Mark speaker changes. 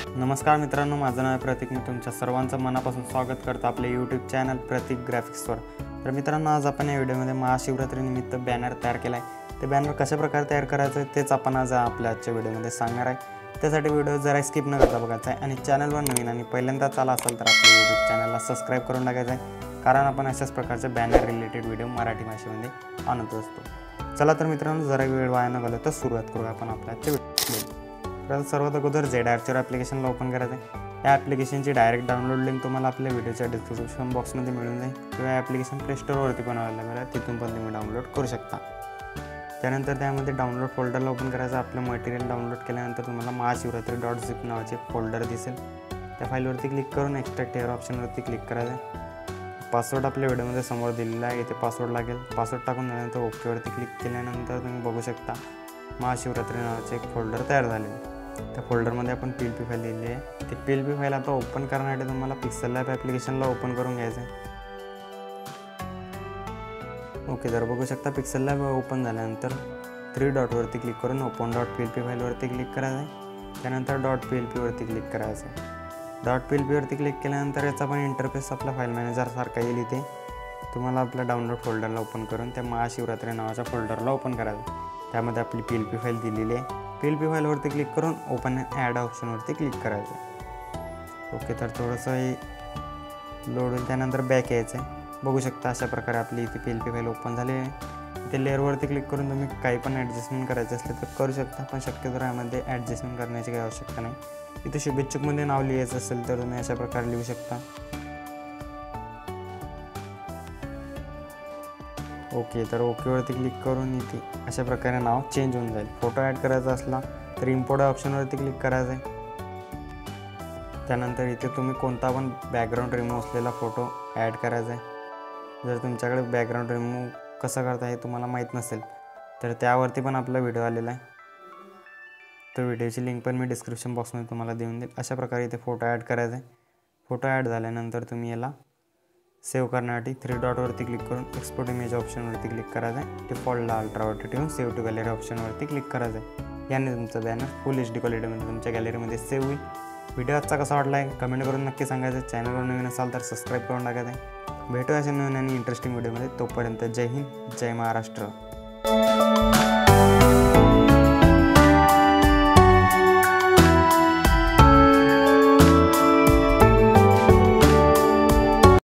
Speaker 1: नमस्कार मित्रांनो, माझं नाव आहे प्रतीक. मी तुमच्या सर्वांचं मनापासून स्वागत करतो आपल्या यूट्यूब चॅनल प्रतीक ग्राफिक्सवर. तर मित्रांनो, आज आपण या व्हिडिओमध्ये महाशिवरात्रीनिमित्त बॅनर तयार केला आहे. ते बॅनर कशा प्रकारे तयार करायचं तेच आपण आज आपल्या आजच्या व्हिडिओमध्ये सांगणार आहे. त्यासाठी व्हिडिओ जरा स्किप न करता बघायचा आहे आणि चॅनलवर नवीन आणि पहिल्यांदाच आला असेल तर आपल्या यूट्यूब चॅनलला सबस्क्राईब करून टाकायचं आहे, कारण आपण अशाच प्रकारचे बॅनर रिलेटेड व्हिडिओ मराठी भाषेमध्ये आणत असतो. चला तर मित्रांनो, जरा वेळ वाया न घालवता सुरुवात करूया आपण आपल्या आजच्या व्हिडिओ. तर सर्वात अगोदर ZArcher ॲप्लिकेशनला ओपन करायचं आहे. या ॲप्लिकेशनची डायरेक्ट डाउनलोड लिंक तुम्हाला आपल्या व्हिडिओच्या डिस्क्रिप्शन बॉक्समध्ये मिळून जाईल किंवा ॲप्लिकेशन प्ले स्टोअरवरती पण अवेलेबल आहे, तिथून पण तुम्ही डाउनलोड करू शकता. त्यानंतर त्यामध्ये डाउनलोड फोल्डरला ओपन करायचं. आपलं मटेरियल डाउनलोड केल्यानंतर तुम्हाला महाशिवरात्री.zip नावाचे फोल्डर दिसेल. त्या फाईलवरती क्लिक करून एक्स्ट्रॅक्ट हेअर ऑप्शनवरती क्लिक करायचं. पासवर्ड आपल्या व्हिडिओमध्ये समोर दिलेला आहे, इथे पासवर्ड लागेल. पासवर्ड टाकून झाल्यानंतर ओकेवरती क्लिक केल्यानंतर तुम्ही बघू शकता महाशिवरात्री नावाचे एक फोल्डर तयार झालेले. त्या फोल्डरमध्ये आपण PLP फाईल दिलेली आहे. ते PLP फाईल आता ओपन करण्यासाठी तुम्हाला पिक्सेल लॅब ॲप्लिकेशनला ओपन करून घ्यायचं आहे. ओके, तर बघू शकता पिक्सेल लॅब ओपन झाल्यानंतर 3 डॉटवरती क्लिक करून open.plp फाईलवरती क्लिक करायचं आहे. त्यानंतर .plp वरती क्लिक करायचं आहे. .plp वरती क्लिक केल्यानंतर याचा पण इंटरफेस आपला फाईल मॅनेजरसारखा येईल. इथे तुम्हाला आपल्या डाउनलोड फोल्डरला ओपन करून त्या महाशिवरात्री नावाच्या फोल्डरला ओपन करायचं. त्यामध्ये आपली PLP फाईल दिलेली आहे. PLP फाईलवरती क्लिक करून ओपन ॲड ऑप्शनवरती क्लिक करायचं. ओके, तर थोडंसं हे लोड होईल. त्यानंतर बॅक यायचं आहे. बघू शकता अशा प्रकारे आपली इथे PLP फाईल ओपन झाली आहे. इथे लेअरवरती क्लिक करून तुम्ही काही पण ॲडजस्टमेंट करायचं असले तर करू शकता, पण शक्यतो यामध्ये ॲडजस्टमेंट करण्याची काही आवश्यकता नाही. इथे शुभेच्छुकमध्ये नाव लिहायचं असेल तर तुम्ही अशा प्रकारे लिहू शकता. ओके, तर ओकेवरती क्लिक करून इथे अशा प्रकारे नाव चेंज होऊन जाईल. फोटो ॲड करायचा असला तर इम्पोर्ट ऑप्शनवरती क्लिक करायचं आहे. त्यानंतर इथे तुम्ही कोणता पण बॅकग्राऊंड रिमूव्ह असलेला फोटो ॲड करायचा आहे. जर तुमच्याकडे बॅकग्राऊंड रिमूव्ह कसं करता हे तुम्हाला माहीत नसेल तर त्यावरती पण आपला व्हिडिओ आलेला आहे. तर व्हिडिओची लिंक पण मी डिस्क्रिप्शन बॉक्समध्ये तुम्हाला देऊन देईल. अशा प्रकारे इथे फोटो ॲड करायचा आहे. फोटो ॲड झाल्यानंतर तुम्ही याला सेव्ह करण्यासाठी 3 डॉटवरती क्लिक करून एक्सपोर्ट इमेज ऑप्शनवरती क्लिक करायचं आहे. डिफॉल्टला अल्ट्रावरती ठेवून सेव्ह टू गॅलरी ऑप्शनवरती क्लिक करायचं आहे. याने तुमचा बॅनर फुल HD क्वालिटीमध्ये तुमच्या गॅलरीमध्ये सेव्ह होईल. व्हिडिओ आजचा कसा वाटला आहे कमेंट करून नक्की सांगायचं. चॅनलवर नवीन असाल तर सबस्क्राईब करून टाकायचं आहे. भेटूया अशा नवीन आणि इंटरेस्टिंग व्हिडिओमध्ये. तोपर्यंत जय हिंद, जय महाराष्ट्र.